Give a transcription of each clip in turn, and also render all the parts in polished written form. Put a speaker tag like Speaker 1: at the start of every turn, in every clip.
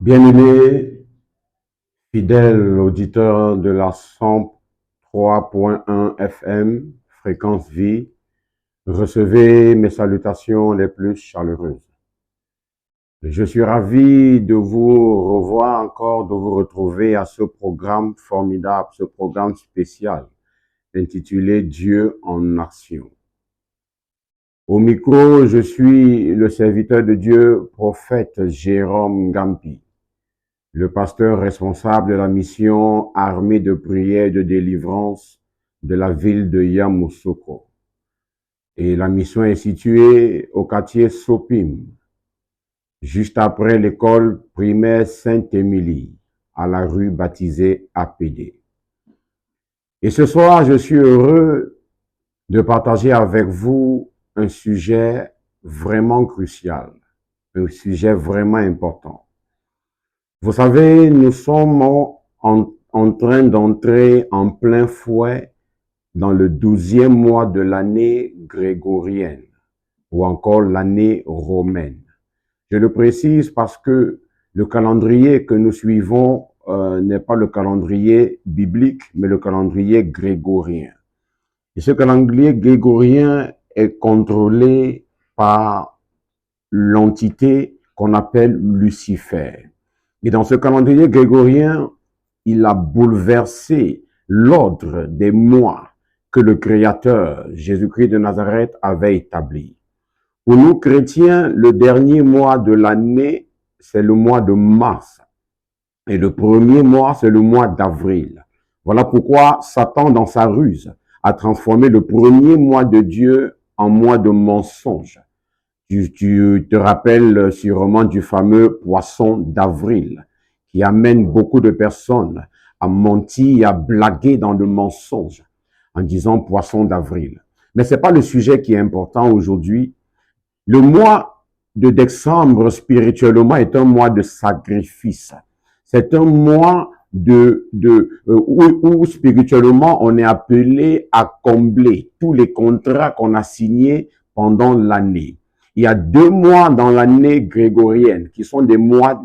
Speaker 1: Bien-aimés, fidèles auditeurs de la 103.1 FM, fréquence vie, recevez mes salutations les plus chaleureuses. Je suis ravi de vous revoir encore, de vous retrouver à ce programme formidable, ce programme spécial intitulé Dieu en action. Au micro, je suis le serviteur de Dieu, prophète Jérôme Gampi, le pasteur responsable de la mission Armée de prière et de délivrance de la ville de Yamoussoukro. Et la mission est située au quartier Sopim, juste après l'école primaire Sainte-Émilie, à la rue baptisée APD. Et ce soir, je suis heureux de partager avec vous un sujet vraiment crucial, un sujet vraiment important. Vous savez, nous sommes en train d'entrer en plein fouet dans le 12e mois de l'année grégorienne ou encore l'année romaine. Je le précise parce que le calendrier que nous suivons n'est pas le calendrier biblique, mais le calendrier grégorien. Et ce calendrier grégorien est contrôlé par l'entité qu'on appelle Lucifer. Et dans ce calendrier grégorien, il a bouleversé l'ordre des mois que le Créateur, Jésus-Christ de Nazareth, avait établi. Pour nous chrétiens, le dernier mois de l'année, c'est le mois de mars. Et le premier mois, c'est le mois d'avril. Voilà pourquoi Satan, dans sa ruse, a transformé le premier mois de Dieu en mois de mensonge. Tu te rappelles sûrement du fameux poisson d'avril qui amène beaucoup de personnes à mentir, à blaguer dans le mensonge en disant poisson d'avril. Mais c'est pas le sujet qui est important aujourd'hui. Le mois de décembre, spirituellement, est un mois de sacrifice. C'est un mois où spirituellement, on est appelé à combler tous les contrats qu'on a signés pendant l'année. Il y a 2 mois dans l'année grégorienne qui sont les mois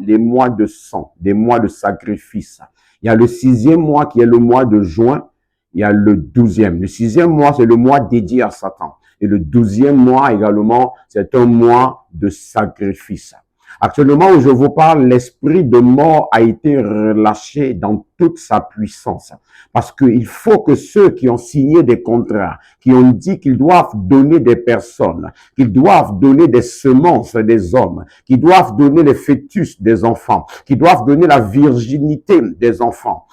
Speaker 1: de sang, des mois de sacrifice. Il y a le 6e mois qui est le mois de juin. Il y a le 12e. Le 6e mois, c'est le mois dédié à Satan. Et le 12e mois également, c'est un mois de sacrifice. Actuellement, où je vous parle, l'esprit de mort a été relâché dans toute sa puissance. Parce qu'il faut que ceux qui ont signé des contrats, qui ont dit qu'ils doivent donner des personnes, qu'ils doivent donner des semences des hommes, qu'ils doivent donner les fœtus des enfants, qu'ils doivent donner la virginité des enfants,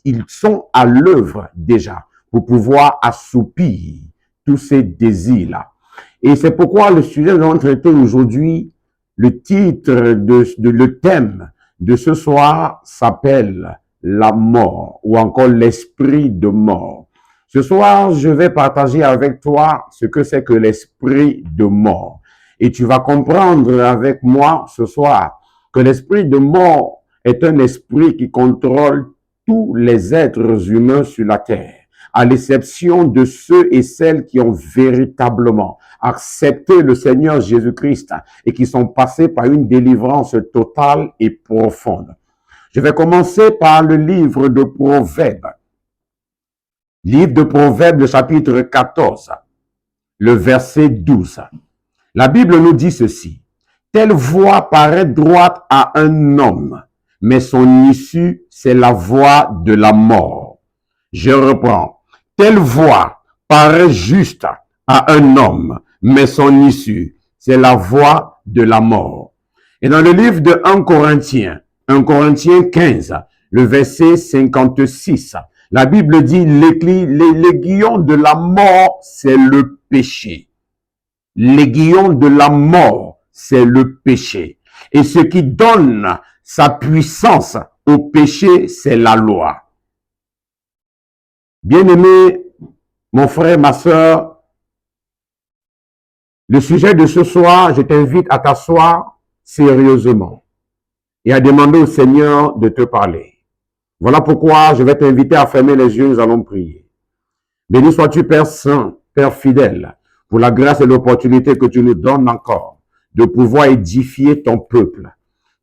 Speaker 1: ils sont à l'œuvre déjà pour pouvoir assoupir tous ces désirs-là. Et c'est pourquoi le sujet que nous allons traiter aujourd'hui, le titre le thème de ce soir s'appelle la mort ou encore l'esprit de mort. Ce soir, je vais partager avec toi ce que c'est que l'esprit de mort. Et tu vas comprendre avec moi ce soir que l'esprit de mort est un esprit qui contrôle tous les êtres humains sur la terre, à l'exception de ceux et celles qui ont véritablement accepté le Seigneur Jésus-Christ et qui sont passés par une délivrance totale et profonde. Je vais commencer par le livre de Proverbes. Livre de Proverbes, le chapitre 14, le verset 12. La Bible nous dit ceci. Telle voie paraît droite à un homme, mais son issue, c'est la voie de la mort. Je reprends. Telle voie paraît juste à un homme, mais son issue, c'est la voie de la mort. Et dans le livre de 1 Corinthiens 15, le verset 56, la Bible dit, l'aiguillon de la mort, c'est le péché. L'aiguillon de la mort, c'est le péché. Et ce qui donne sa puissance au péché, c'est la loi. Bien-aimé, mon frère, ma sœur, le sujet de ce soir, je t'invite à t'asseoir sérieusement et à demander au Seigneur de te parler. Voilà pourquoi je vais t'inviter à fermer les yeux, nous allons prier. Béni sois-tu, Père Saint, Père fidèle, pour la grâce et l'opportunité que tu nous donnes encore de pouvoir édifier ton peuple.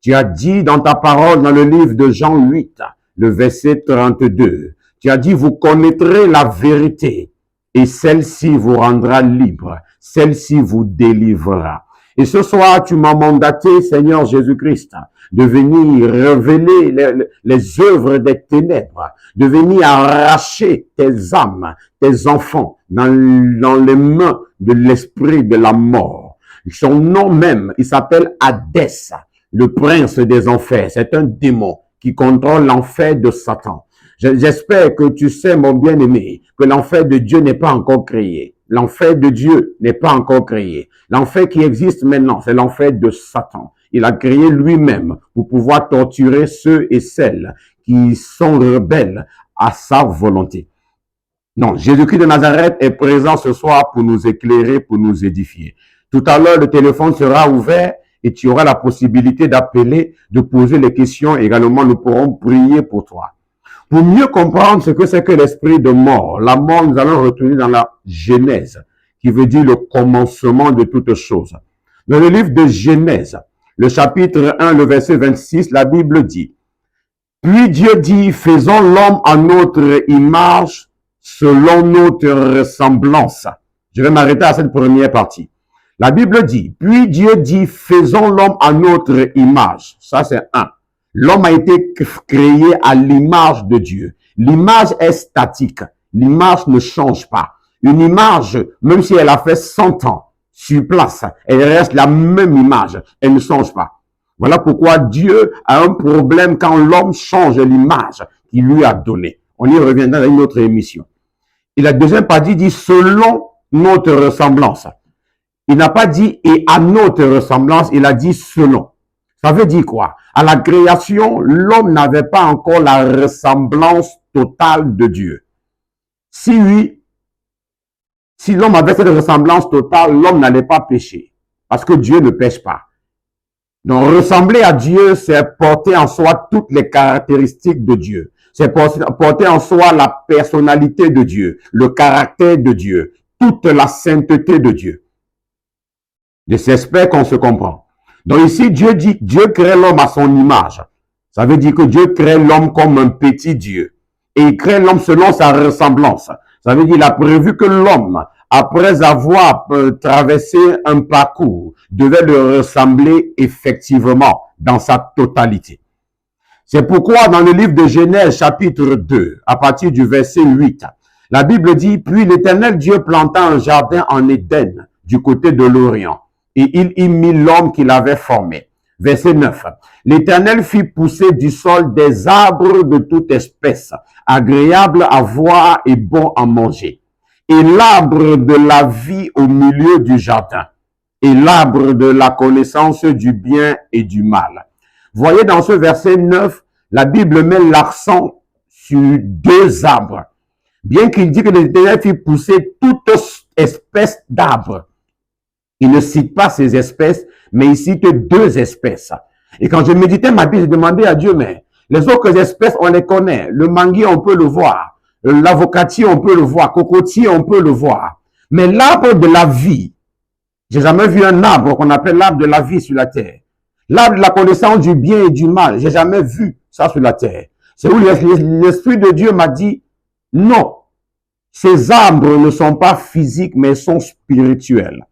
Speaker 1: Tu as dit dans ta parole, dans le livre de Jean 8, le verset 32, tu as dit, vous connaîtrez la vérité et celle-ci vous rendra libre, celle-ci vous délivrera. Et ce soir, tu m'as mandaté, Seigneur Jésus-Christ, de venir révéler les œuvres des ténèbres, de venir arracher tes âmes, tes enfants, dans les mains de l'esprit de la mort. Son nom même, il s'appelle Hadès, le prince des enfers. C'est un démon qui contrôle l'enfer de Satan. J'espère que tu sais, mon bien-aimé, que l'enfer de Dieu n'est pas encore créé. L'enfer de Dieu n'est pas encore créé. L'enfer qui existe maintenant, c'est l'enfer de Satan. Il a créé lui-même pour pouvoir torturer ceux et celles qui sont rebelles à sa volonté. Non, Jésus-Christ de Nazareth est présent ce soir pour nous éclairer, pour nous édifier. Tout à l'heure, le téléphone sera ouvert et tu auras la possibilité d'appeler, de poser les questions. Également, nous pourrons prier pour toi. Pour mieux comprendre ce que c'est que l'esprit de mort, la mort, nous allons retourner dans la Genèse, qui veut dire le commencement de toutes choses. Dans le livre de Genèse, le chapitre 1, le verset 26, la Bible dit, « Puis Dieu dit, faisons l'homme à notre image, selon notre ressemblance. » Je vais m'arrêter à cette première partie. La Bible dit, « Puis Dieu dit, faisons l'homme à notre image. » Ça, c'est un. L'homme a été créé à l'image de Dieu. L'image est statique. L'image ne change pas. Une image, même si elle a fait 100 ans sur place, elle reste la même image. Elle ne change pas. Voilà pourquoi Dieu a un problème quand l'homme change l'image qu'il lui a donnée. On y reviendra dans une autre émission. Et la deuxième partie dit selon notre ressemblance. Il n'a pas dit et à notre ressemblance, il a dit selon. Ça veut dire quoi? À la création, l'homme n'avait pas encore la ressemblance totale de Dieu. Si oui, si l'homme avait cette ressemblance totale, l'homme n'allait pas pécher. Parce que Dieu ne pêche pas. Donc, ressembler à Dieu, c'est porter en soi toutes les caractéristiques de Dieu. C'est porter en soi la personnalité de Dieu, le caractère de Dieu, toute la sainteté de Dieu. J'espère qu'on se comprend. Donc ici, Dieu dit, Dieu crée l'homme à son image. Ça veut dire que Dieu crée l'homme comme un petit Dieu. Et il crée l'homme selon sa ressemblance. Ça veut dire qu'il a prévu que l'homme, après avoir traversé un parcours, devait le ressembler effectivement dans sa totalité. C'est pourquoi dans le livre de Genèse chapitre 2, à partir du verset 8, la Bible dit, « Puis l'Éternel Dieu planta un jardin en Éden, du côté de l'Orient. Et il y mit l'homme qu'il avait formé. » Verset 9. « L'Éternel fit pousser du sol des arbres de toute espèce, agréables à voir et bons à manger. Et l'arbre de la vie au milieu du jardin, et l'arbre de la connaissance du bien et du mal. » Voyez dans ce verset 9, la Bible met l'accent sur deux arbres. Bien qu'il dit que l'Éternel fit pousser toute espèce d'arbres, il ne cite pas ces espèces, mais il cite deux espèces. Et quand je méditais ma Bible, je demandais à Dieu, mais les autres espèces, on les connaît. Le manguier, on peut le voir. L'avocatier, on peut le voir. Cocotier, on peut le voir. Mais l'arbre de la vie, j'ai jamais vu un arbre qu'on appelle l'arbre de la vie sur la terre. L'arbre de la connaissance du bien et du mal, j'ai jamais vu ça sur la terre. C'est où l'Esprit de Dieu m'a dit, non, ces arbres ne sont pas physiques, mais sont spirituels.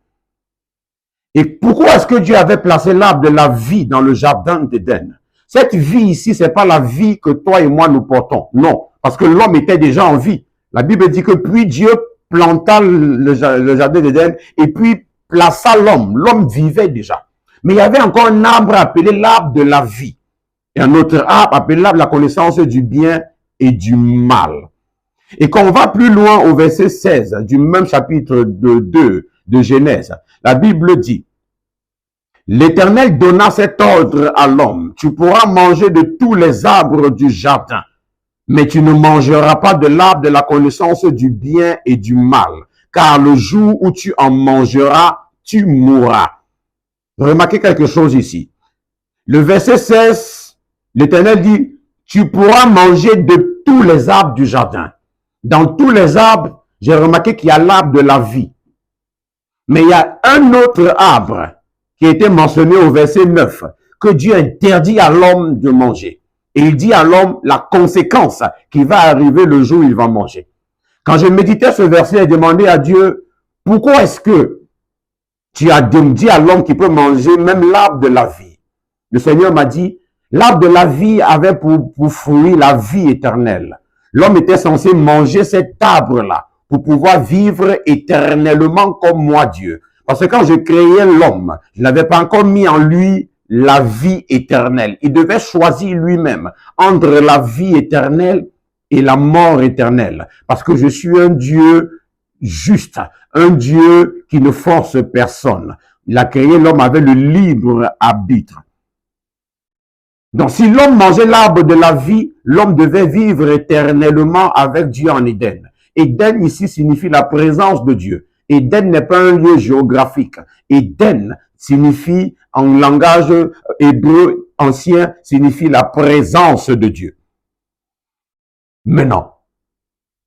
Speaker 1: Et pourquoi est-ce que Dieu avait placé l'arbre de la vie dans le jardin d'Éden? Cette vie ici, c'est pas la vie que toi et moi nous portons. Non, parce que l'homme était déjà en vie. La Bible dit que puis Dieu planta le jardin d'Éden et puis plaça l'homme. L'homme vivait déjà. Mais il y avait encore un arbre appelé l'arbre de la vie. Et un autre arbre appelé l'arbre de la connaissance du bien et du mal. Et quand on va plus loin au verset 16 du même chapitre 2 de Genèse, la Bible dit, « L'Éternel donna cet ordre à l'homme, tu pourras manger de tous les arbres du jardin, mais tu ne mangeras pas de l'arbre de la connaissance du bien et du mal, car le jour où tu en mangeras, tu mourras. » Remarquez quelque chose ici. Le verset 16, l'Éternel dit, « Tu pourras manger de tous les arbres du jardin. » Dans tous les arbres, j'ai remarqué qu'il y a l'arbre de la vie. Mais il y a un autre arbre qui a été mentionné au verset 9, que Dieu interdit à l'homme de manger. Et il dit à l'homme la conséquence qui va arriver le jour où il va manger. Quand je méditais ce verset et demandais à Dieu, pourquoi est-ce que tu as dit à l'homme qu'il peut manger même l'arbre de la vie? Le Seigneur m'a dit, l'arbre de la vie avait pour fruit la vie éternelle. L'homme était censé manger cet arbre-là pour pouvoir vivre éternellement comme moi, Dieu. Parce que quand je créais l'homme, je n'avais pas encore mis en lui la vie éternelle. Il devait choisir lui-même entre la vie éternelle et la mort éternelle. Parce que je suis un Dieu juste, un Dieu qui ne force personne. Il a créé l'homme avec le libre arbitre. Donc, si l'homme mangeait l'arbre de la vie, l'homme devait vivre éternellement avec Dieu en Éden. Éden ici signifie la présence de Dieu. Éden n'est pas un lieu géographique. Éden signifie, en langage hébreu ancien, signifie la présence de Dieu. Maintenant,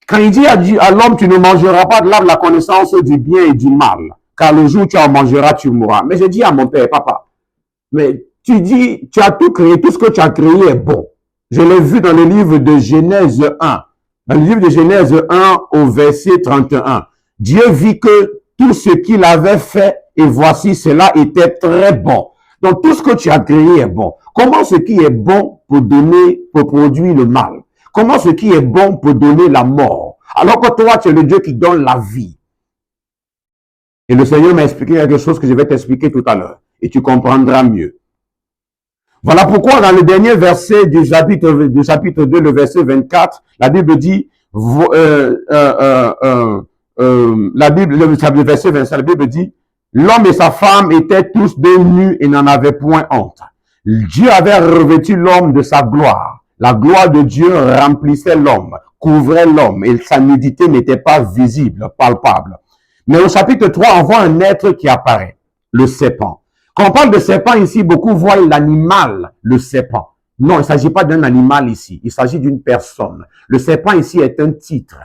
Speaker 1: quand il dit à l'homme, tu ne mangeras pas de l'arbre de la connaissance du bien et du mal, car le jour où tu en mangeras, tu mourras. Mais j'ai dit à mon père, papa, mais tu dis, tu as tout créé, tout ce que tu as créé est bon. Je l'ai vu dans le livre de Genèse 1. Dans le livre de Genèse 1 au verset 31. Dieu vit que tout ce qu'il avait fait, et voici cela était très bon. Donc tout ce que tu as créé est bon. Comment ce qui est bon pour produire le mal? Comment ce qui est bon pour donner la mort? Alors que toi, tu es le Dieu qui donne la vie. Et le Seigneur m'a expliqué quelque chose que je vais t'expliquer tout à l'heure. Et tu comprendras mieux. Voilà pourquoi dans le dernier verset du chapitre 2, le verset 24, la Bible dit, le verset 25, la Bible dit, l'homme et sa femme étaient tous deux nus et n'en avaient point honte. Dieu avait revêtu l'homme de sa gloire. La gloire de Dieu remplissait l'homme, couvrait l'homme et sa nudité n'était pas visible, palpable. Mais au chapitre 3, on voit un être qui apparaît, le serpent. Quand on parle de serpent ici, beaucoup voient l'animal, le serpent. Non, il ne s'agit pas d'un animal ici, il s'agit d'une personne. Le serpent ici est un titre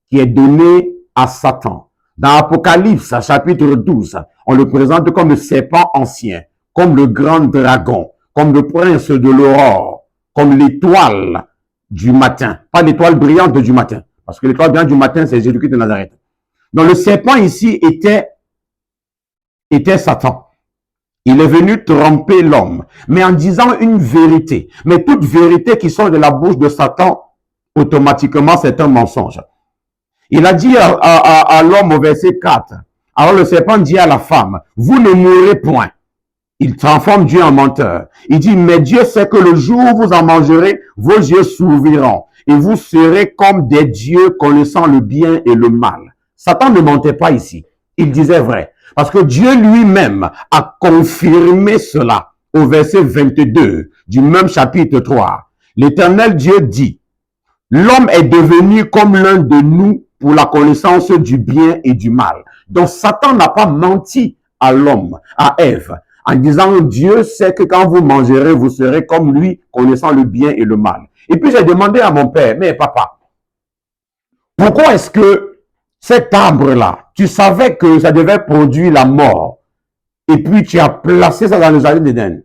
Speaker 1: qui est donné à Satan. Dans Apocalypse, chapitre 12, on le présente comme le serpent ancien, comme le grand dragon, comme le prince de l'aurore, comme l'étoile du matin. Pas l'étoile brillante du matin, parce que l'étoile brillante du matin, c'est Jésus-Christ de Nazareth. Donc le serpent ici était Satan. Il est venu tromper l'homme, mais en disant une vérité. Mais toute vérité qui sort de la bouche de Satan, automatiquement, c'est un mensonge. Il a dit à l'homme au verset 4, alors le serpent dit à la femme, vous ne mourrez point. Il transforme Dieu en menteur. Il dit, mais Dieu sait que le jour où vous en mangerez, vos yeux s'ouvriront et vous serez comme des dieux connaissant le bien et le mal. Satan ne mentait pas ici. Il disait vrai. Parce que Dieu lui-même a confirmé cela au verset 22 du même chapitre 3. L'Éternel Dieu dit, l'homme est devenu comme l'un de nous pour la connaissance du bien et du mal. Donc Satan n'a pas menti à l'homme, à Ève, en disant Dieu sait que quand vous mangerez, vous serez comme lui, connaissant le bien et le mal. Et puis j'ai demandé à mon père, mais papa, pourquoi est-ce que cet arbre-là, tu savais que ça devait produire la mort, et puis tu as placé ça dans le jardin d'Éden.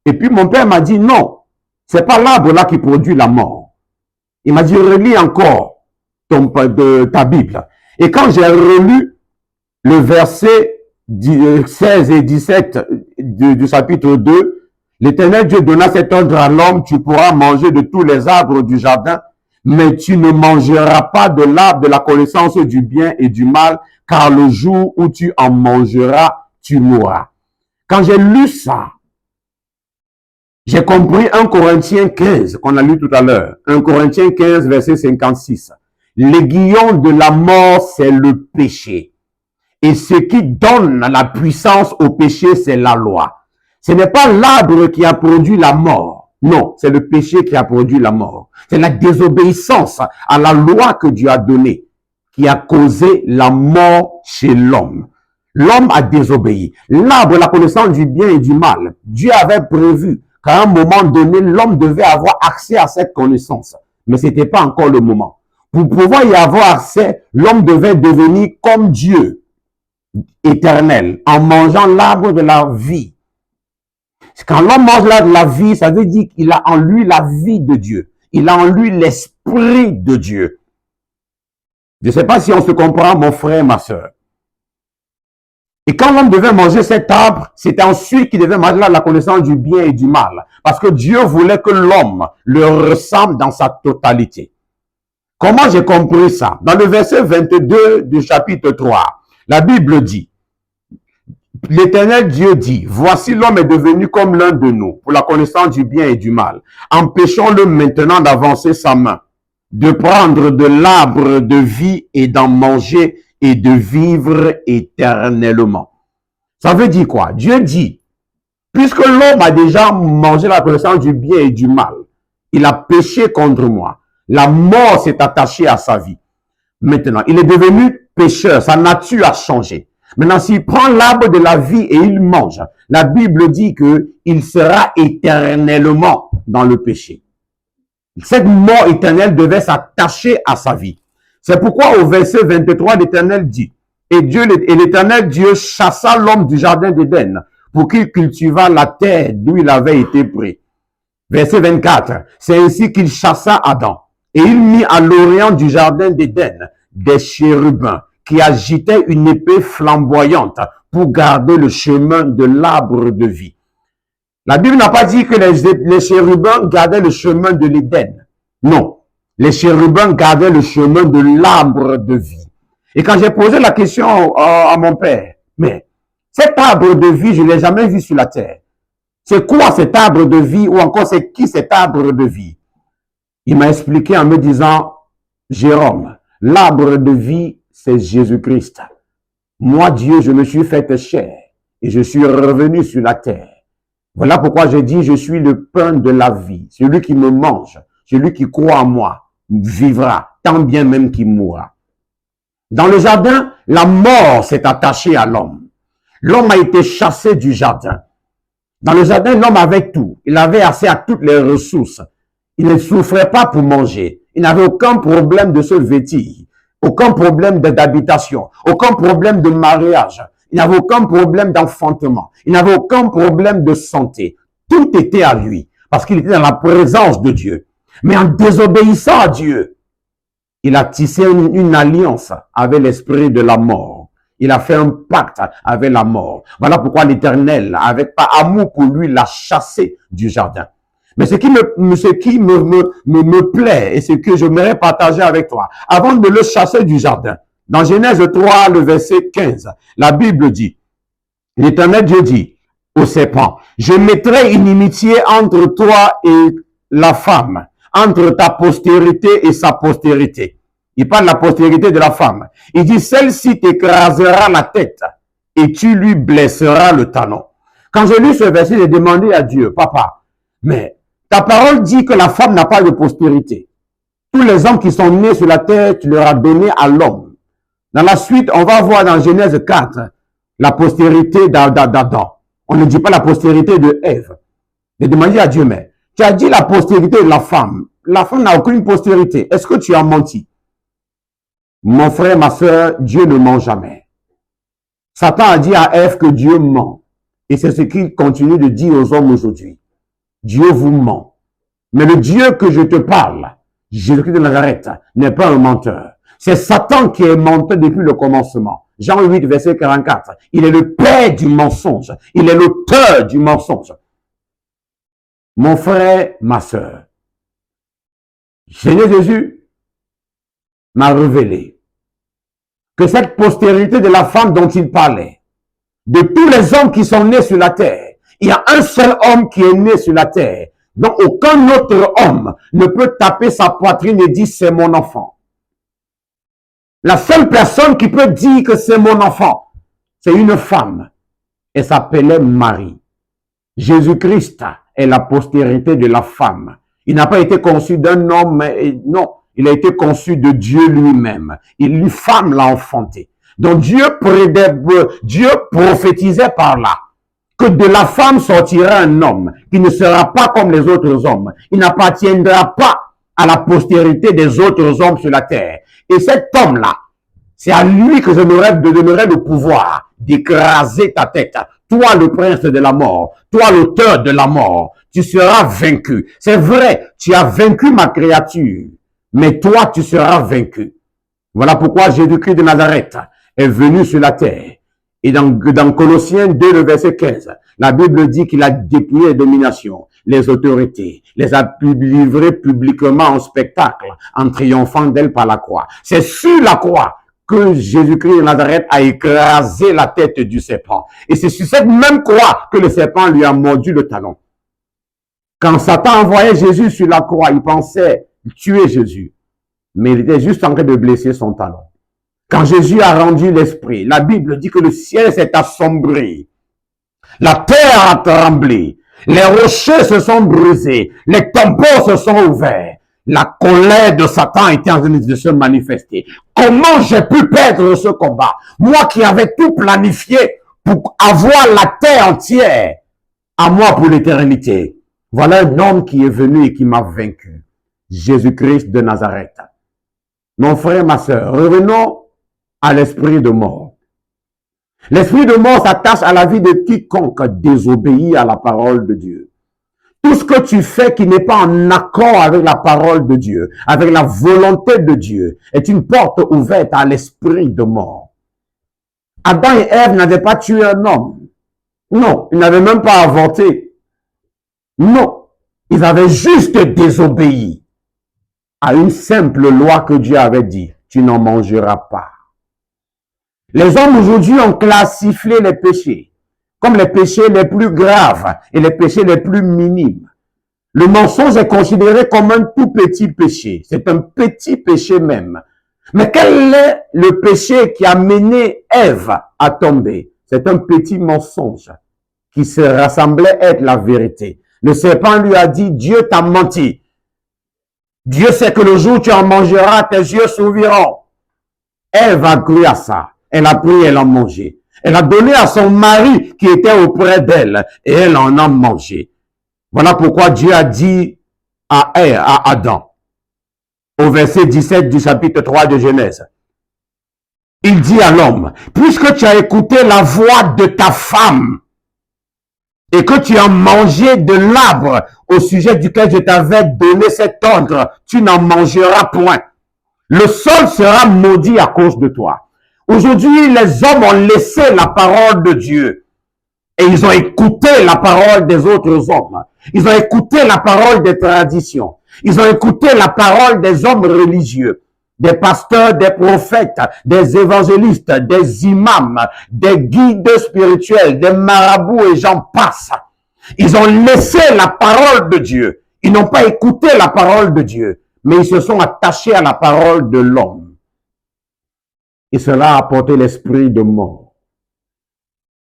Speaker 1: Et puis mon père m'a dit, non, c'est pas l'arbre-là qui produit la mort. Il m'a dit, relis encore ta Bible. Et quand j'ai relu le verset 16 et 17 du chapitre 2, l'Éternel Dieu donna cet ordre à l'homme, tu pourras manger de tous les arbres du jardin, mais tu ne mangeras pas de l'arbre de la connaissance du bien et du mal, car le jour où tu en mangeras, tu mourras. Quand j'ai lu ça, j'ai compris 1 Corinthiens 15, qu'on a lu tout à l'heure. 1 Corinthiens 15, verset 56. L'aiguillon de la mort, c'est le péché. Et ce qui donne la puissance au péché, c'est la loi. Ce n'est pas l'arbre qui a produit la mort. Non, c'est le péché qui a produit la mort. C'est la désobéissance à la loi que Dieu a donnée qui a causé la mort chez l'homme. L'homme a désobéi. L'arbre, la connaissance du bien et du mal, Dieu avait prévu qu'à un moment donné, l'homme devait avoir accès à cette connaissance. Mais ce n'était pas encore le moment. Pour pouvoir y avoir accès, l'homme devait devenir comme Dieu, éternel, en mangeant l'arbre de la vie. Quand l'homme mange la vie, ça veut dire qu'il a en lui la vie de Dieu. Il a en lui l'esprit de Dieu. Je ne sais pas si on se comprend, mon frère, ma soeur. Et quand l'homme devait manger cet arbre, c'était ensuite qu'il devait manger la connaissance du bien et du mal. Parce que Dieu voulait que l'homme le ressemble dans sa totalité. Comment j'ai compris ça? Dans le verset 22 du chapitre 3, la Bible dit, l'Éternel Dieu dit, voici l'homme est devenu comme l'un de nous, pour la connaissance du bien et du mal. Empêchons-le maintenant d'avancer sa main, de prendre de l'arbre de vie et d'en manger et de vivre éternellement. Ça veut dire quoi? Dieu dit, puisque l'homme a déjà mangé la connaissance du bien et du mal, il a péché contre moi. La mort s'est attachée à sa vie. Maintenant, il est devenu pécheur, sa nature a changé. Maintenant, s'il prend l'arbre de la vie et il mange, la Bible dit qu'il sera éternellement dans le péché. Cette mort éternelle devait s'attacher à sa vie. C'est pourquoi au verset 23, l'Éternel dit, et l'Éternel Dieu chassa l'homme du jardin d'Éden pour qu'il cultivât la terre d'où il avait été pris. Verset 24, c'est ainsi qu'il chassa Adam. Et il mit à l'orient du jardin d'Éden des chérubins qui agitaient une épée flamboyante pour garder le chemin de l'arbre de vie. La Bible n'a pas dit que les chérubins gardaient le chemin de l'Éden. Non, les chérubins gardaient le chemin de l'arbre de vie. Et quand j'ai posé la question à mon père, mais cet arbre de vie, je ne l'ai jamais vu sur la terre. C'est quoi cet arbre de vie ou encore c'est qui cet arbre de vie? Il m'a expliqué en me disant, Jérôme, l'arbre de vie, c'est Jésus-Christ. Moi, Dieu, je me suis fait chair et je suis revenu sur la terre. Voilà pourquoi je dis, je suis le pain de la vie. Celui qui me mange, celui qui croit en moi, vivra, tant bien même qu'il mourra. Dans le jardin, la mort s'est attachée à l'homme. L'homme a été chassé du jardin. Dans le jardin, l'homme avait tout. Il avait accès à toutes les ressources. Il ne souffrait pas pour manger. Il n'avait aucun problème de se vêtir, aucun problème d'habitation, aucun problème de mariage. Il n'avait aucun problème d'enfantement. Il n'avait aucun problème de santé. Tout était à lui parce qu'il était dans la présence de Dieu. Mais en désobéissant à Dieu, il a tissé une alliance avec l'esprit de la mort. Il a fait un pacte avec la mort. Voilà pourquoi l'Éternel, avec pas amour pour lui, l'a chassé du jardin. Mais ce qui me plaît et ce que j'aimerais partager avec toi, avant de le chasser du jardin, dans Genèse 3, le verset 15, la Bible dit, l'Éternel Dieu dit au serpent, je mettrai une inimitié entre toi et la femme, entre ta postérité et sa postérité. Il parle de la postérité de la femme. Il dit, celle-ci t'écrasera la tête et tu lui blesseras le talon. Quand j'ai lu ce verset, j'ai demandé à Dieu, papa, mais ta parole dit que la femme n'a pas de postérité. Tous les hommes qui sont nés sur la terre, tu leur as donné à l'homme. Dans la suite, on va voir dans Genèse 4, la postérité d'Adam. On ne dit pas la postérité de Ève. J'ai demandé à Dieu, mais tu as dit la postérité de la femme. La femme n'a aucune postérité. Est-ce que tu as menti? Mon frère, ma soeur, Dieu ne ment jamais. Satan a dit à Ève que Dieu ment. Et c'est ce qu'il continue de dire aux hommes aujourd'hui. Dieu vous ment. Mais le Dieu que je te parle, Jésus-Christ de Nazareth, n'est pas un menteur. C'est Satan qui est menteur depuis le commencement. Jean 8, verset 44. Il est le père du mensonge. Il est l'auteur du mensonge. Mon frère, ma soeur, Seigneur Jésus m'a révélé que cette postérité de la femme dont il parlait, de tous les hommes qui sont nés sur la terre, il y a un seul homme qui est né sur la terre, dont aucun autre homme ne peut taper sa poitrine et dire c'est mon enfant. La seule personne qui peut dire que c'est mon enfant, c'est une femme. Elle s'appelait Marie. Jésus-Christ est la postérité de la femme. Il n'a pas été conçu d'un homme, mais non. Il a été conçu de Dieu lui-même. Une femme l'a enfanté. Donc Dieu prophétisait par là que de la femme sortira un homme qui ne sera pas comme les autres hommes. Il n'appartiendra pas à la postérité des autres hommes sur la terre. Et cet homme-là, c'est à lui que je donnerai le pouvoir d'écraser ta tête. toi le prince de la mort, toi l'auteur de la mort, tu seras vaincu. C'est vrai, tu as vaincu ma créature, mais toi tu seras vaincu. Voilà pourquoi Jésus-Christ de Nazareth est venu sur la terre. Et dans Colossiens 2, le verset 15, la Bible dit qu'il a dépouillé les dominations, les autorités, les a livrées publiquement en spectacle, en triomphant d'elles par la croix. C'est sur la croix que Jésus-Christ de Nazareth a écrasé la tête du serpent. Et c'est sur cette même croix que le serpent lui a mordu le talon. Quand Satan envoyait Jésus sur la croix, il pensait tuer Jésus. Mais il était juste en train de blesser son talon. Quand Jésus a rendu l'esprit, la Bible dit que le ciel s'est assombri. La terre a tremblé. Les rochers se sont brisés. Les tombeaux se sont ouverts. La colère de Satan était en train de se manifester. Comment j'ai pu perdre ce combat? Moi qui avais tout planifié pour avoir la terre entière à moi pour l'éternité. Voilà un homme qui est venu et qui m'a vaincu. Jésus-Christ de Nazareth. Mon frère, ma sœur, revenons à l'esprit de mort. L'esprit de mort s'attache à la vie de quiconque désobéit à la parole de Dieu. Tout ce que tu fais qui n'est pas en accord avec la parole de Dieu, avec la volonté de Dieu, est une porte ouverte à l'esprit de mort. Adam et Ève n'avaient pas tué un homme. Non, ils n'avaient même pas avorté. Non, ils avaient juste désobéi à une simple loi que Dieu avait dit. Tu n'en mangeras pas. Les hommes aujourd'hui ont classifié les péchés comme les péchés les plus graves et les péchés les plus minimes. Le mensonge est considéré comme un tout petit péché. C'est un petit péché même. Mais quel est le péché qui a mené Ève à tomber? C'est un petit mensonge qui se rassemblait être la vérité. Le serpent lui a dit, Dieu t'a menti. Dieu sait que le jour où tu en mangeras, tes yeux s'ouvriront. Ève a cru à ça. Elle a pris, elle a mangé. Elle a donné à son mari qui était auprès d'elle et elle en a mangé. Voilà pourquoi Dieu a dit à Adam, au verset 17 du chapitre 3 de Genèse, il dit à l'homme, puisque tu as écouté la voix de ta femme et que tu as mangé de l'arbre au sujet duquel je t'avais donné cet ordre, tu n'en mangeras point. Le sol sera maudit à cause de toi. Aujourd'hui, les hommes ont laissé la parole de Dieu et ils ont écouté la parole des autres hommes. Ils ont écouté la parole des traditions. Ils ont écouté la parole des hommes religieux, des pasteurs, des prophètes, des évangélistes, des imams, des guides spirituels, des marabouts et j'en passe. Ils ont laissé la parole de Dieu. Ils n'ont pas écouté la parole de Dieu, mais ils se sont attachés à la parole de l'homme. Et cela a apporté l'esprit de mort.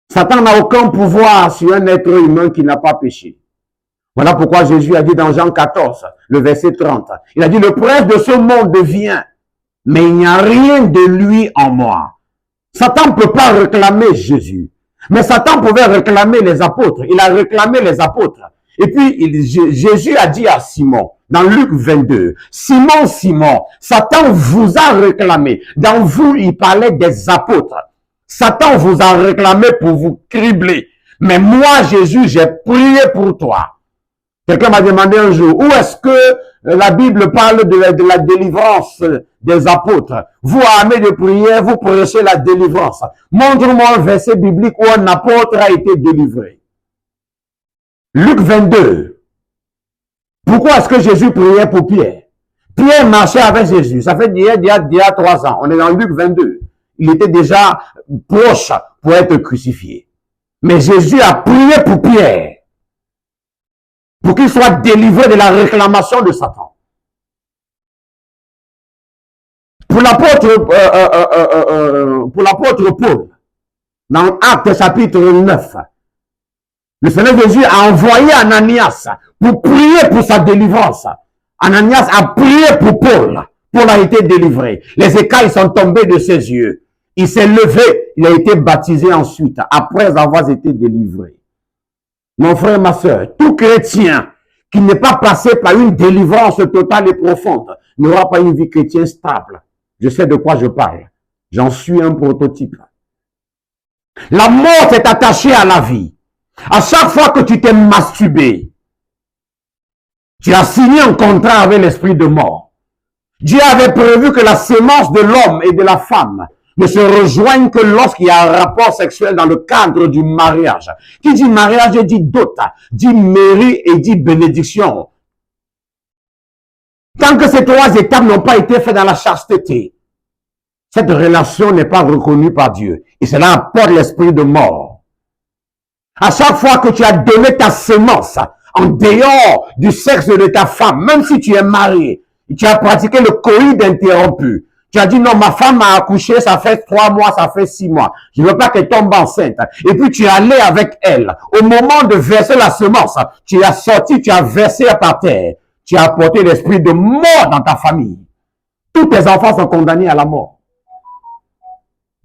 Speaker 1: Satan n'a aucun pouvoir sur un être humain qui n'a pas péché. Voilà pourquoi Jésus a dit dans Jean 14, le verset 30, il a dit, le prince de ce monde vient, mais il n'y a rien de lui en moi. Satan ne peut pas réclamer Jésus, mais Satan pouvait réclamer les apôtres. Il a réclamé les apôtres. Et puis, Jésus a dit à Simon, dans Luc 22, Simon, Simon, Satan vous a réclamé. Dans vous, il parlait des apôtres. Satan vous a réclamé pour vous cribler. Mais moi, Jésus, j'ai prié pour toi. Quelqu'un m'a demandé un jour, où est-ce que la Bible parle de la délivrance des apôtres? Vous, armés de prière, vous prêchez la délivrance. Montre-moi un verset biblique où un apôtre a été délivré. Luc 22. Pourquoi est-ce que Jésus priait pour Pierre? Pierre marchait avec Jésus. Ça fait d'il y a 3 ans. On est dans Luc 22. Il était déjà proche pour être crucifié. Mais Jésus a prié pour Pierre, pour qu'il soit délivré de la réclamation de Satan. Pour l'apôtre Paul, dans Actes chapitre 9, le Seigneur Jésus a envoyé Ananias pour prier pour sa délivrance. Ananias a prié pour Paul. Paul a été délivré. Les écailles sont tombées de ses yeux. Il s'est levé. Il a été baptisé ensuite, après avoir été délivré. Mon frère, ma soeur, tout chrétien qui n'est pas passé par une délivrance totale et profonde n'aura pas une vie chrétienne stable. Je sais de quoi je parle. J'en suis un prototype. La mort est attachée à la vie. À chaque fois que tu t'es masturbé, tu as signé un contrat avec l'esprit de mort. Dieu avait prévu que la sémence de l'homme et de la femme ne se rejoignent que lorsqu'il y a un rapport sexuel dans le cadre du mariage. Qui dit mariage dit dot, dit mairie et dit bénédiction. Tant que ces trois étapes n'ont pas été faites dans la chasteté, cette relation n'est pas reconnue par Dieu. Et cela apporte l'esprit de mort. À chaque fois que tu as donné ta sémence en dehors du sexe de ta femme, même si tu es marié, tu as pratiqué le coït interrompu. Tu as dit non, ma femme a accouché, ça fait 3 mois, ça fait 6 mois. Je ne veux pas qu'elle tombe enceinte. Et puis tu es allé avec elle. Au moment de verser la semence, tu as sorti, tu as versé par terre. Tu as apporté l'esprit de mort dans ta famille. Tous tes enfants sont condamnés à la mort.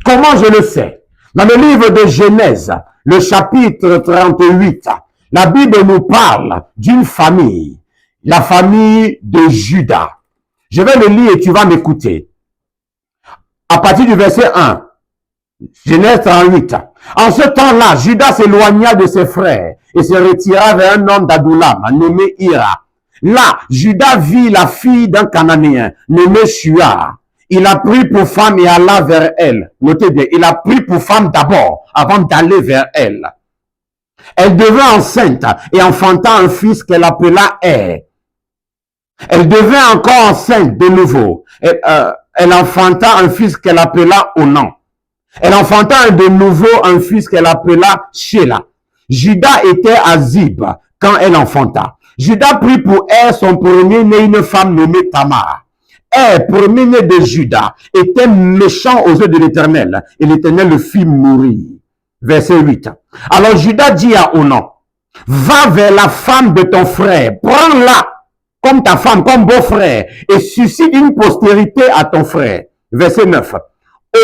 Speaker 1: Comment je le sais? Dans le livre de Genèse, le chapitre 38, la Bible nous parle d'une famille, la famille de Judas. Je vais le lire et tu vas m'écouter. À partir du verset 1, Genèse 38. En ce temps-là, Judas s'éloigna de ses frères et se retira vers un homme d'Adoulam, nommé Ira. Là, Judas vit la fille d'un Cananéen, nommé Shua. Il a pris pour femme et alla vers elle. Notez bien, il a pris pour femme d'abord, avant d'aller vers elle. Elle devint enceinte et enfanta un fils qu'elle appela Er. Elle devint encore enceinte de nouveau. Elle enfanta un fils qu'elle appela Onan. Elle enfanta de nouveau un fils qu'elle appela Shéla. Judas était à Zib quand elle enfanta. Judas prit pour elle son premier-né une femme nommée Tamar. Elle, premier-né de Judas, était méchant aux yeux de l'Éternel, et l'Éternel le fit mourir. Verset 8. Alors Judas dit à Onan, va vers la femme de ton frère, prends-la comme ta femme, comme beau-frère, et suscite une postérité à ton frère. Verset 9.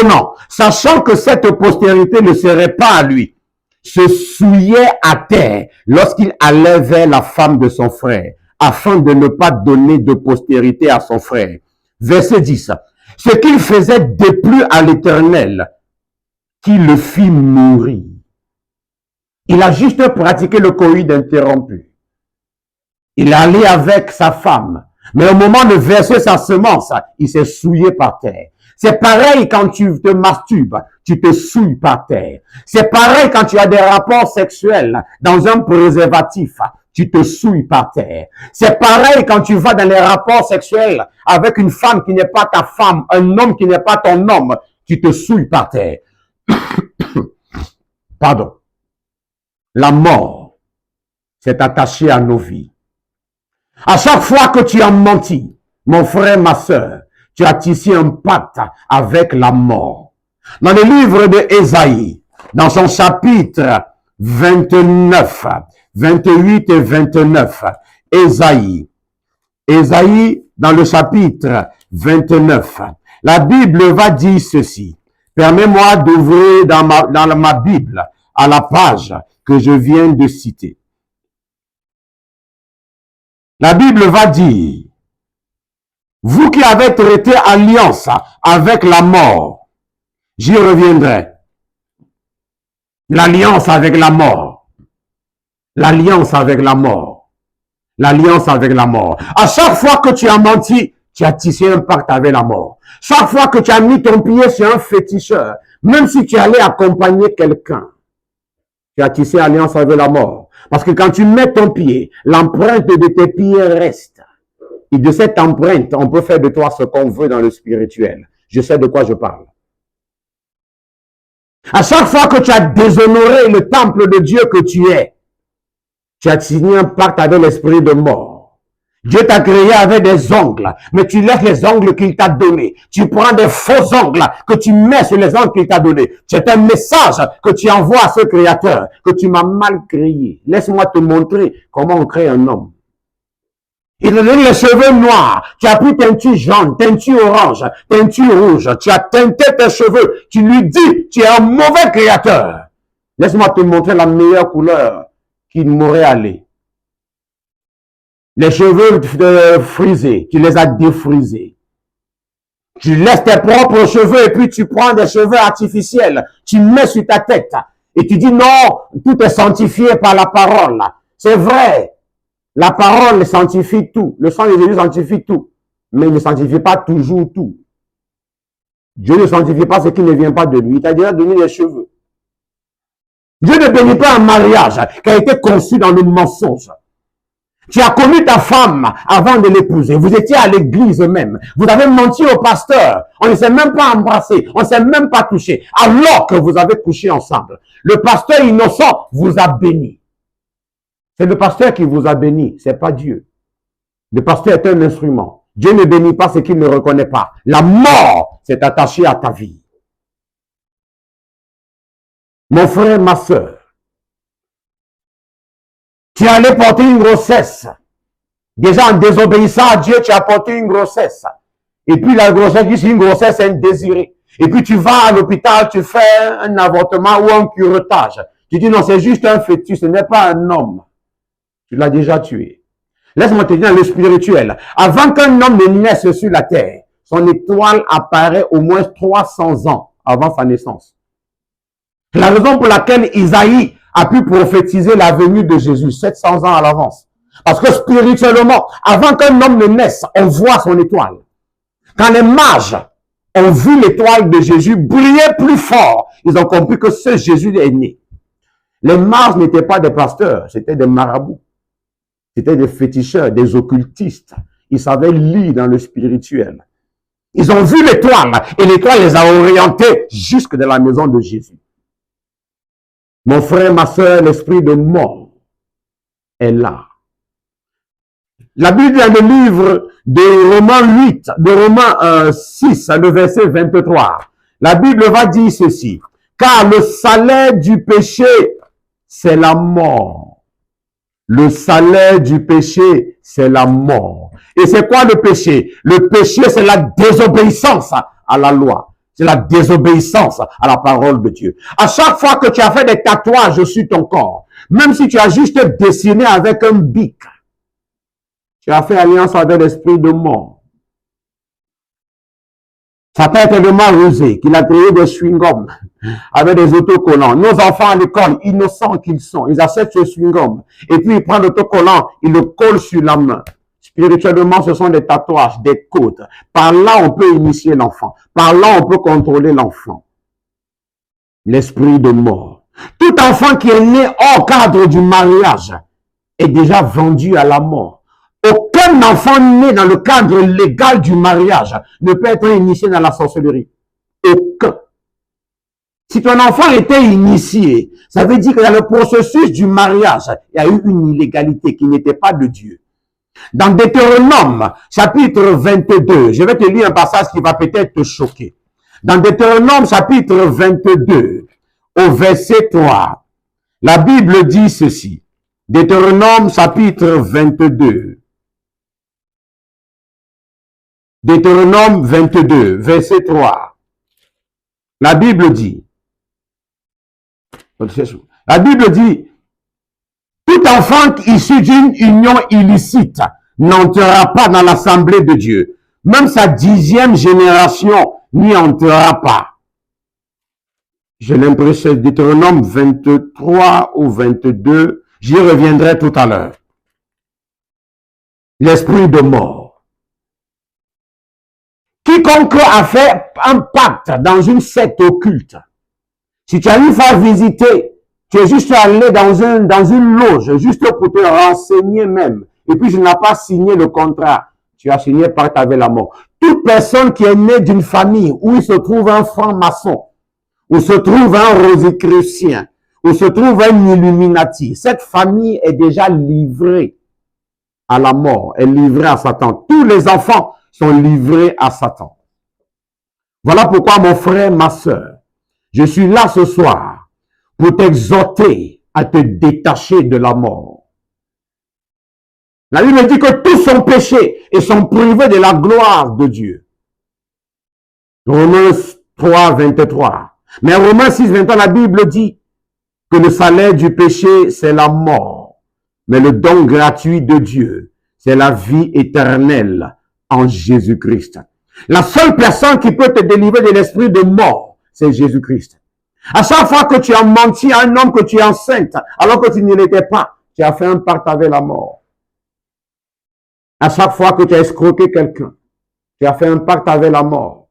Speaker 1: Onan, sachant que cette postérité ne serait pas à lui, se souillait à terre lorsqu'il allait vers la femme de son frère, afin de ne pas donner de postérité à son frère. Verset 10. Ce qu'il faisait déplut à l'Éternel, qui le fit mourir. Il a juste pratiqué le coït interrompu. Il est allé avec sa femme, mais au moment de verser sa semence, il s'est souillé par terre. C'est pareil quand tu te masturbes, tu te souilles par terre. C'est pareil quand tu as des rapports sexuels dans un préservatif, tu te souilles par terre. C'est pareil quand tu vas dans les rapports sexuels avec une femme qui n'est pas ta femme, un homme qui n'est pas ton homme, tu te souilles par terre. Pardon. La mort s'est attachée à nos vies. À chaque fois que tu as menti, mon frère, ma sœur, tu as tissé un pacte avec la mort. Dans le livre de Ésaïe, dans son chapitre 29, 28 et 29, Ésaïe, dans le chapitre 29, la Bible va dire ceci. Permets-moi d'ouvrir dans ma Bible à la page que je viens de citer. La Bible va dire, vous qui avez traité alliance avec la mort, j'y reviendrai. L'alliance avec la mort. L'alliance avec la mort. L'alliance avec la mort. À chaque fois que tu as menti, tu as tissé un pacte avec la mort. Chaque fois que tu as mis ton pied sur un féticheur, même si tu allais accompagner quelqu'un, tu as tissé alliance avec la mort. Parce que quand tu mets ton pied, l'empreinte de tes pieds reste. Et de cette empreinte, on peut faire de toi ce qu'on veut dans le spirituel. Je sais de quoi je parle. À chaque fois que tu as déshonoré le temple de Dieu que tu es, tu as signé un pacte avec l'esprit de mort. Dieu t'a créé avec des ongles, mais tu laisses les ongles qu'il t'a donnés. Tu prends des faux ongles que tu mets sur les ongles qu'il t'a donnés. C'est un message que tu envoies à ce créateur, que tu m'as mal créé. Laisse-moi te montrer comment on crée un homme. Il te donne les cheveux noirs. Tu as pris teinture jaune, teinture orange, teinture rouge. Tu as teinté tes cheveux. Tu lui dis, tu es un mauvais créateur. Laisse-moi te montrer la meilleure couleur qu'il m'aurait allé. Les cheveux frisés, tu les as défrisés. Tu laisses tes propres cheveux et puis tu prends des cheveux artificiels, tu mets sur ta tête et tu dis non, tout est sanctifié par la parole. C'est vrai, la parole sanctifie tout, le sang de Jésus sanctifie tout, mais il ne sanctifie pas toujours tout. Dieu ne sanctifie pas ce qui ne vient pas de lui, il t'a déjà donné les cheveux. Dieu ne bénit pas un mariage qui a été conçu dans le mensonge. Tu as connu ta femme avant de l'épouser. Vous étiez à l'église même. Vous avez menti au pasteur. On ne s'est même pas embrassé. On ne s'est même pas touché. Alors que vous avez couché ensemble. Le pasteur innocent vous a béni. C'est le pasteur qui vous a béni. C'est pas Dieu. Le pasteur est un instrument. Dieu ne bénit pas ce qu'il ne reconnaît pas. La mort s'est attachée à ta vie. Mon frère, ma soeur, tu allais porter une grossesse. Déjà en désobéissant à Dieu, tu as porté une grossesse. Et puis la grossesse, c'est une grossesse indésirée. Et puis tu vas à l'hôpital, tu fais un avortement ou un curettage. Tu dis non, c'est juste un fœtus, ce n'est pas un homme. Tu l'as déjà tué. Laisse-moi te dire dans le spirituel. Avant qu'un homme ne naisse sur la terre, son étoile apparaît au moins 300 ans avant sa naissance. C'est la raison pour laquelle Isaïe a pu prophétiser la venue de Jésus 700 ans à l'avance. Parce que spirituellement, avant qu'un homme ne naisse, on voit son étoile. Quand les mages ont vu l'étoile de Jésus briller plus fort, ils ont compris que ce Jésus est né. Les mages n'étaient pas des pasteurs, c'était des marabouts. C'était des féticheurs, des occultistes. Ils savaient lire dans le spirituel. Ils ont vu l'étoile et l'étoile les a orientés jusque dans la maison de Jésus. Mon frère, ma soeur, l'esprit de mort est là. La Bible dans le livre de Romains 8, de Romains 6, le verset 23. La Bible va dire ceci. Car le salaire du péché, c'est la mort. Le salaire du péché, c'est la mort. Et c'est quoi le péché? Le péché, c'est la désobéissance à la loi. C'est la désobéissance à la parole de Dieu. À chaque fois que tu as fait des tatouages sur ton corps, même si tu as juste dessiné avec un bic, tu as fait alliance avec l'esprit de mort. Satan est tellement rusé qu'il a créé des chewing-gums avec des autocollants. Nos enfants à l'école, innocents qu'ils sont, ils achètent ce chewing-gum et puis ils prennent l'autocollant, ils le collent sur la main. Spirituellement, ce sont des tatouages, des côtes. Par là, on peut initier l'enfant. Par là, on peut contrôler l'enfant. L'esprit de mort. Tout enfant qui est né hors cadre du mariage est déjà vendu à la mort. Aucun enfant né dans le cadre légal du mariage ne peut être initié dans la sorcellerie. Aucun. Si ton enfant était initié, ça veut dire que dans le processus du mariage, il y a eu une illégalité qui n'était pas de Dieu. Dans Deutéronome, chapitre 22, je vais te lire un passage qui va peut-être te choquer. Dans Deutéronome, chapitre 22, au verset 3, la Bible dit ceci. Deutéronome, chapitre 22. Deutéronome 22, verset 3. La Bible dit, tout enfant issu d'une union illicite n'entrera pas dans l'assemblée de Dieu. Même sa 10e génération n'y entrera pas. J'ai l'impression, Deutéronome 23 ou 22, j'y reviendrai tout à l'heure. L'esprit de mort. Quiconque a fait un pacte dans une secte occulte, si tu as une fois visité, tu es juste allé dans une loge, juste pour te renseigner même. Et puis, tu n'as pas signé le contrat. Tu as signé pacte avec la mort. Toute personne qui est née d'une famille où il se trouve un franc-maçon, où se trouve un rosicrucien, où se trouve un illuminati, cette famille est déjà livrée à la mort, est livrée à Satan. Tous les enfants sont livrés à Satan. Voilà pourquoi, mon frère, ma soeur, je suis là ce soir pour t'exhorter à te détacher de la mort. La Bible dit que tous sont péchés et sont privés de la gloire de Dieu. Romains 3, 23. Mais Romains 6, 23, la Bible dit que le salaire du péché, c'est la mort. Mais le don gratuit de Dieu, c'est la vie éternelle en Jésus-Christ. La seule personne qui peut te délivrer de l'esprit de mort, c'est Jésus-Christ. À chaque fois que tu as menti à un homme que tu es enceinte, alors que tu ne l'étais pas, tu as fait un pacte avec la mort. À chaque fois que tu as escroqué quelqu'un, tu as fait un pacte avec la mort.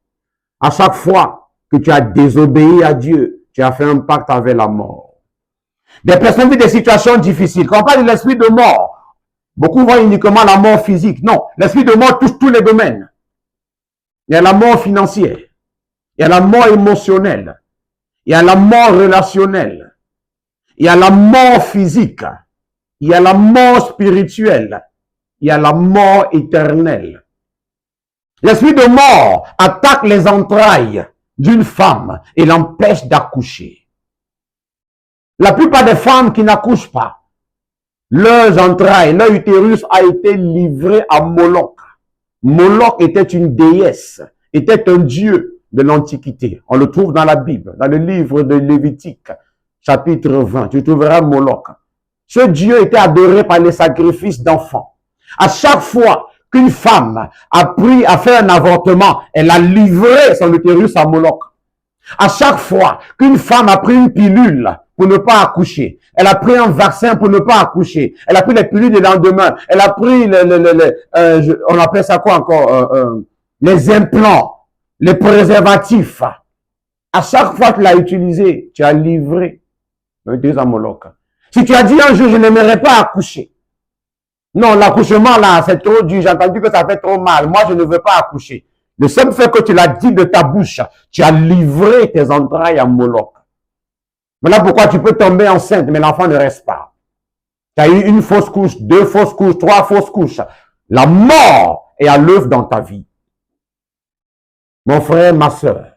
Speaker 1: À chaque fois que tu as désobéi à Dieu, tu as fait un pacte avec la mort. Des personnes vivent des situations difficiles. Quand on parle de l'esprit de mort, beaucoup voient uniquement la mort physique. Non, l'esprit de mort touche tous les domaines. Il y a la mort financière, il y a la mort émotionnelle, il y a la mort relationnelle, il y a la mort physique, il y a la mort spirituelle, il y a la mort éternelle. L'esprit de mort attaque les entrailles d'une femme et l'empêche d'accoucher. La plupart des femmes qui n'accouchent pas, leurs entrailles, leur utérus a été livré à Moloch. Moloch était une déesse, était un dieu de l'Antiquité. On le trouve dans la Bible, dans le livre de Lévitique, chapitre 20. Tu trouveras Moloch. Ce dieu était adoré par les sacrifices d'enfants. À chaque fois qu'une femme a fait un avortement, elle a livré son utérus à Moloch. À chaque fois qu'une femme a pris une pilule pour ne pas accoucher, elle a pris un vaccin pour ne pas accoucher, elle a pris les pilules du lendemain, elle a pris on appelle ça quoi encore, les implants, les préservatifs. À chaque fois que tu l'as utilisé, tu as livré l'utérus à Moloch. Si tu as dit un jour, je n'aimerais pas accoucher. Non, l'accouchement là, c'est trop dur, j'ai entendu que ça fait trop mal. Moi, je ne veux pas accoucher. Le seul fait que tu l'as dit de ta bouche, tu as livré tes entrailles à Moloch. Voilà pourquoi tu peux tomber enceinte, mais l'enfant ne reste pas. Tu as eu une fausse couche, 2 fausses couches, 3 fausses couches. La mort est à l'œuvre dans ta vie. Mon frère, ma soeur,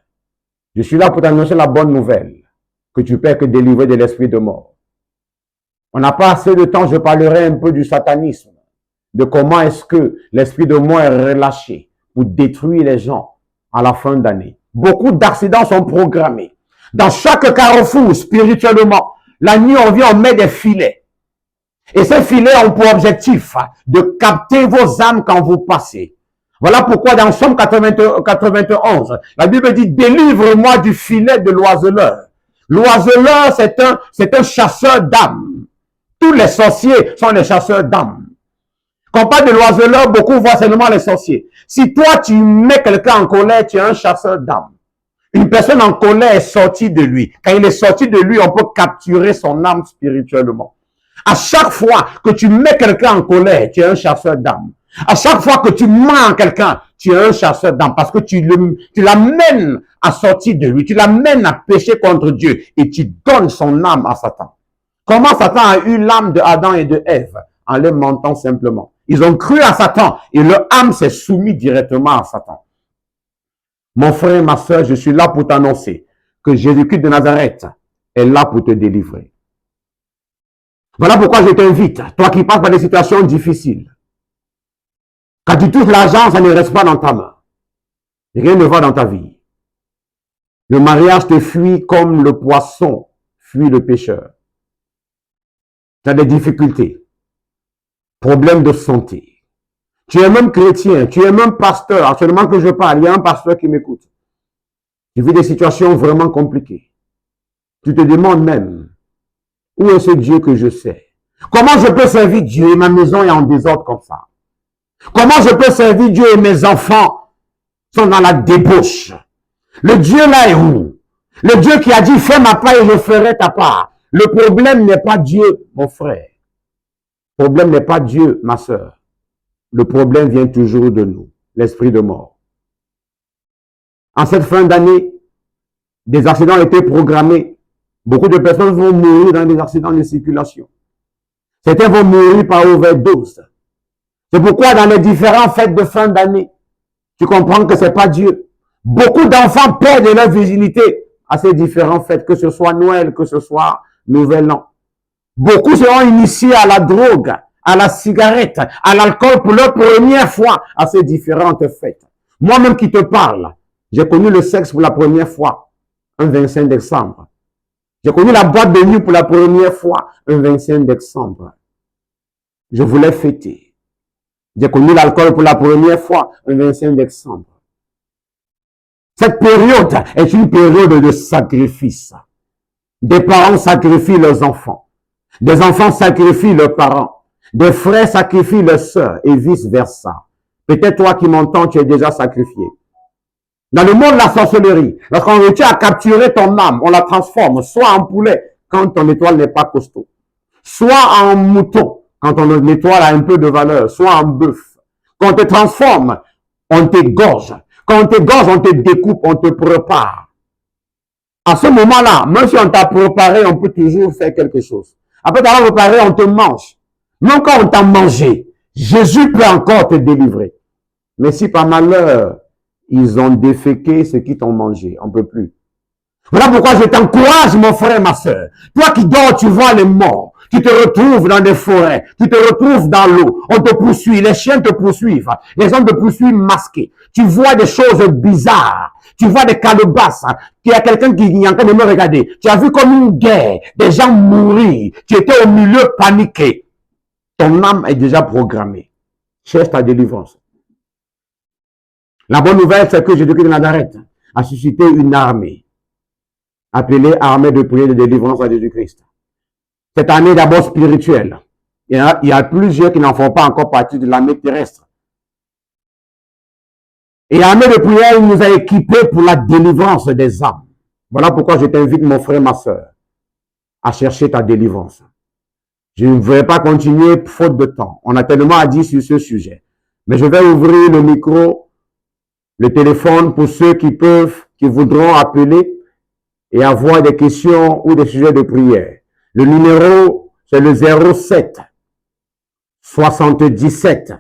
Speaker 1: je suis là pour t'annoncer la bonne nouvelle, que tu peux être délivré de l'esprit de mort. On n'a pas assez de temps, je parlerai un peu du satanisme, de comment est-ce que l'esprit de mort est relâché pour détruire les gens à la fin d'année. Beaucoup d'accidents sont programmés. Dans chaque carrefour, spirituellement, la nuit, on vient, on met des filets. Et ces filets ont pour objectif de capter vos âmes quand vous passez. Voilà pourquoi dans Somme 91, la Bible dit « Délivre-moi du filet de l'oiseleur ». L'oiseleur, c'est un chasseur d'âmes. Tous les sorciers sont des chasseurs d'âmes. Quand on parle de l'oiseleur, beaucoup voient seulement les sorciers. Si toi, tu mets quelqu'un en colère, tu es un chasseur d'âmes. Une personne en colère est sortie de lui. Quand il est sorti de lui, on peut capturer son âme spirituellement. À chaque fois que tu mets quelqu'un en colère, tu es un chasseur d'âme. À chaque fois que tu mens quelqu'un, tu es un chasseur d'âme parce que tu l'amènes à sortir de lui. Tu l'amènes à pécher contre Dieu et tu donnes son âme à Satan. Comment Satan a eu l'âme de Adam et de Ève? En les mentant simplement. Ils ont cru à Satan et leur âme s'est soumise directement à Satan. Mon frère, ma soeur, je suis là pour t'annoncer que Jésus-Christ de Nazareth est là pour te délivrer. Voilà pourquoi je t'invite, toi qui passes par des situations difficiles. Quand tu touches l'argent, ça ne reste pas dans ta main. Rien ne va dans ta vie. Le mariage te fuit comme le poisson fuit le pêcheur. Tu as des difficultés, problèmes de santé. Tu es même chrétien, tu es même pasteur. Actuellement que je parle, il y a un pasteur qui m'écoute. Tu vis des situations vraiment compliquées. Tu te demandes même, où est ce Dieu que je sais? Comment je peux servir Dieu et ma maison est en désordre comme ça? Comment je peux servir Dieu et mes enfants sont dans la débauche? Le Dieu là est où? Le Dieu qui a dit, fais ma part et je ferai ta part. Le problème n'est pas Dieu, mon frère. Le problème n'est pas Dieu, ma soeur. Le problème vient toujours de nous, l'esprit de mort. En cette fin d'année, des accidents ont été programmés. Beaucoup de personnes vont mourir dans des accidents de circulation. Certains vont mourir par overdose. C'est pourquoi dans les différentes fêtes de fin d'année, tu comprends que c'est pas Dieu. Beaucoup d'enfants perdent leur virginité à ces différentes fêtes, que ce soit Noël, que ce soit Nouvel An. Beaucoup seront initiés à la drogue, à la cigarette, à l'alcool pour leur première fois à ces différentes fêtes. Moi-même qui te parle, j'ai connu le sexe pour la première fois, un 25 décembre. J'ai connu la boîte de nuit pour la première fois, un 25 décembre. Je voulais fêter. J'ai connu l'alcool pour la première fois, un 25 décembre. Cette période est une période de sacrifice. Des parents sacrifient leurs enfants. Des enfants sacrifient leurs parents. Des frères sacrifient leurs sœurs et vice-versa. Peut-être toi qui m'entends, tu es déjà sacrifié. Dans le monde de la sorcellerie, lorsqu'on réussit à capturer ton âme, on la transforme soit en poulet quand ton étoile n'est pas costaud, soit en mouton quand ton étoile a un peu de valeur, soit en bœuf. Quand on te transforme, on t'égorge. Quand on t'égorge, on te découpe, on te prépare. À ce moment-là, même si on t'a préparé, on peut toujours faire quelque chose. Après t'avoir préparé, on te mange. Même quand on t'a mangé, Jésus peut encore te délivrer. Mais si par malheur, ils ont déféqué ce qu'ils t'ont mangé, on ne peut plus. Voilà pourquoi je t'encourage, mon frère, ma soeur. Toi qui dors, tu vois les morts. Tu te retrouves dans des forêts. Tu te retrouves dans l'eau. On te poursuit. Les chiens te poursuivent. Les hommes te poursuivent masqués. Tu vois des choses bizarres. Tu vois des calebasses. Il y a quelqu'un qui est en train de me regarder. Tu as vu comme une guerre. Des gens mourir. Tu étais au milieu paniqué. Ton âme est déjà programmée. Cherche ta délivrance. La bonne nouvelle, c'est que Jésus-Christ de Nazareth a suscité une armée, appelée armée de prière de délivrance à Jésus-Christ. Cette armée est d'abord spirituelle. Il y a plusieurs qui n'en font pas encore partie de l'armée terrestre. Et l'armée de prière, il nous a équipés pour la délivrance des âmes. Voilà pourquoi je t'invite, mon frère, ma soeur, à chercher ta délivrance. Je ne vais pas continuer faute de temps. On a tellement à dire sur ce sujet. Mais je vais ouvrir le micro, le téléphone pour ceux qui peuvent, qui voudront appeler et avoir des questions ou des sujets de prière. Le numéro, c'est le 07 77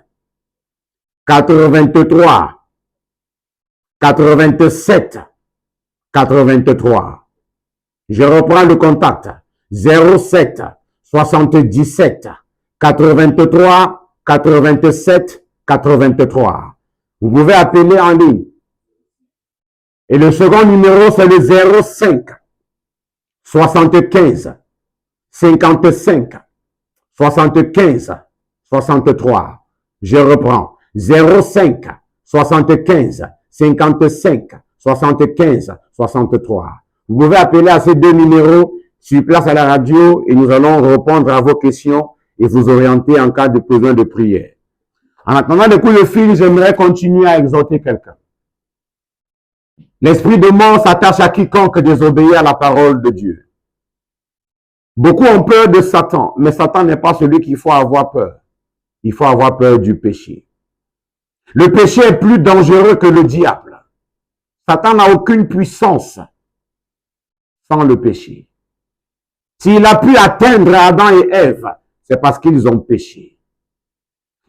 Speaker 1: 83 87 83. Je reprends le contact. 07 77 83 87 83. Vous pouvez appeler en ligne. Et le second numéro, c'est le 05 75 55 75 63. Je reprends. 05 75 55 75 63. Vous pouvez appeler à ces deux numéros sur place à la radio et nous allons répondre à vos questions et vous orienter en cas de besoin de prière. En attendant le coup de fil, j'aimerais continuer à exhorter quelqu'un. L'esprit de mort s'attache à quiconque désobéit à la parole de Dieu. Beaucoup ont peur de Satan, mais Satan n'est pas celui qu'il faut avoir peur. Il faut avoir peur du péché. Le péché est plus dangereux que le diable. Satan n'a aucune puissance sans le péché. S'il a pu atteindre Adam et Ève, c'est parce qu'ils ont péché.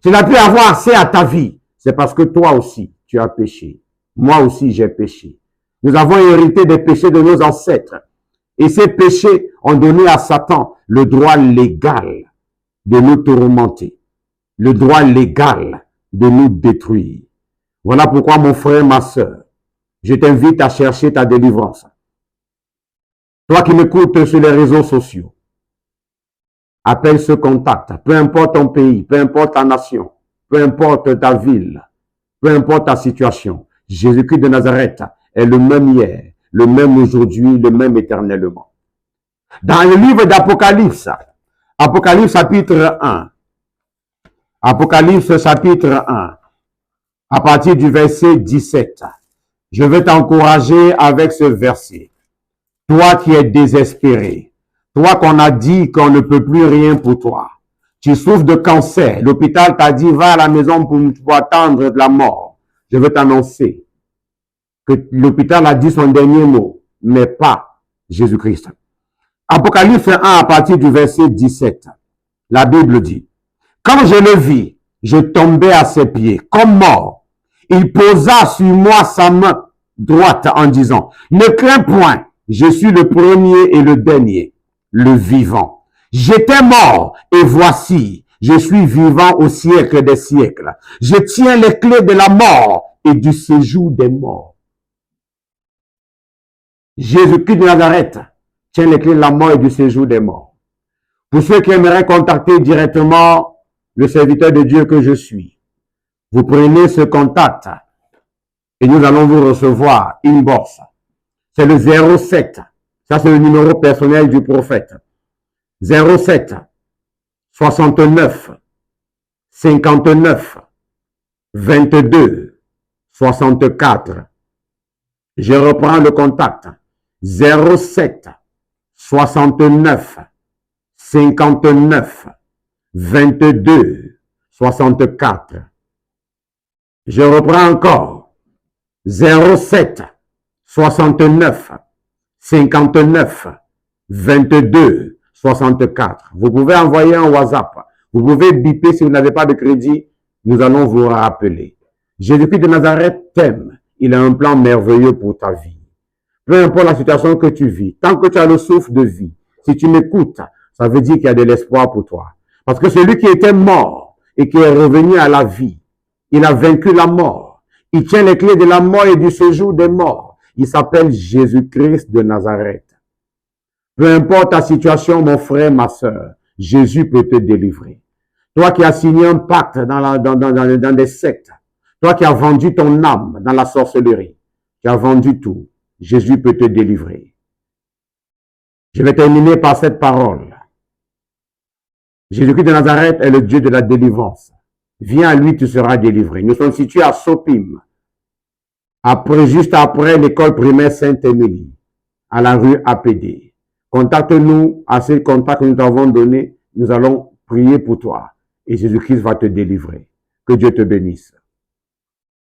Speaker 1: S'il a pu avoir accès à ta vie, c'est parce que toi aussi, tu as péché. Moi aussi, j'ai péché. Nous avons hérité des péchés de nos ancêtres. Et ces péchés ont donné à Satan le droit légal de nous tourmenter, le droit légal de nous détruire. Voilà pourquoi, mon frère, ma soeur, je t'invite à chercher ta délivrance. Toi qui m'écoutes sur les réseaux sociaux, appelle ce contact, peu importe ton pays, peu importe ta nation, peu importe ta ville, peu importe ta situation. Jésus-Christ de Nazareth est le même hier, le même aujourd'hui, le même éternellement. Dans le livre d'Apocalypse, Apocalypse chapitre 1, Apocalypse chapitre 1, à partir du verset 17, je vais t'encourager avec ce verset. Toi qui es désespéré, toi qu'on a dit qu'on ne peut plus rien pour toi, tu souffres de cancer, l'hôpital t'a dit va à la maison pour attendre de la mort. Je veux t'annoncer que l'hôpital a dit son dernier mot, mais pas Jésus-Christ. Apocalypse 1 à partir du verset 17, la Bible dit, quand je le vis, je tombai à ses pieds comme mort. Il posa sur moi sa main droite en disant, ne crains point, je suis le premier et le dernier, le vivant. J'étais mort et voici, je suis vivant au siècle des siècles. Je tiens les clés de la mort et du séjour des morts. Jésus-Christ de Nazareth tient les clés de la mort et du séjour des morts. Pour ceux qui aimeraient contacter directement le serviteur de Dieu que je suis, vous prenez ce contact et nous allons vous recevoir inbox. C'est le 07. Ça, c'est le numéro personnel du prophète. 07 69 59 22 64. Je reprends le contact. 07 69 59 22 64. Je reprends encore. 07 69 59 22 64. Vous pouvez envoyer un WhatsApp. Vous pouvez biper si vous n'avez pas de crédit. Nous allons vous rappeler. Jésus-Christ de Nazareth t'aime. Il a un plan merveilleux pour ta vie. Peu importe la situation que tu vis, tant que tu as le souffle de vie, si tu m'écoutes, ça veut dire qu'il y a de l'espoir pour toi. Parce que celui qui était mort et qui est revenu à la vie, il a vaincu la mort. Il tient les clés de la mort et du séjour des morts. Il s'appelle Jésus-Christ de Nazareth. Peu importe ta situation, mon frère, ma soeur, Jésus peut te délivrer. Toi qui as signé un pacte dans des sectes, toi qui as vendu ton âme dans la sorcellerie, qui as vendu tout, Jésus peut te délivrer. Je vais terminer par cette parole. Jésus-Christ de Nazareth est le Dieu de la délivrance. Viens à lui, tu seras délivré. Nous sommes situés à Sopim, juste après l'école primaire Sainte-Émilie, à la rue APD. Contacte-nous à ces contacts que nous t'avons donnés. Nous allons prier pour toi et Jésus-Christ va te délivrer. Que Dieu te bénisse.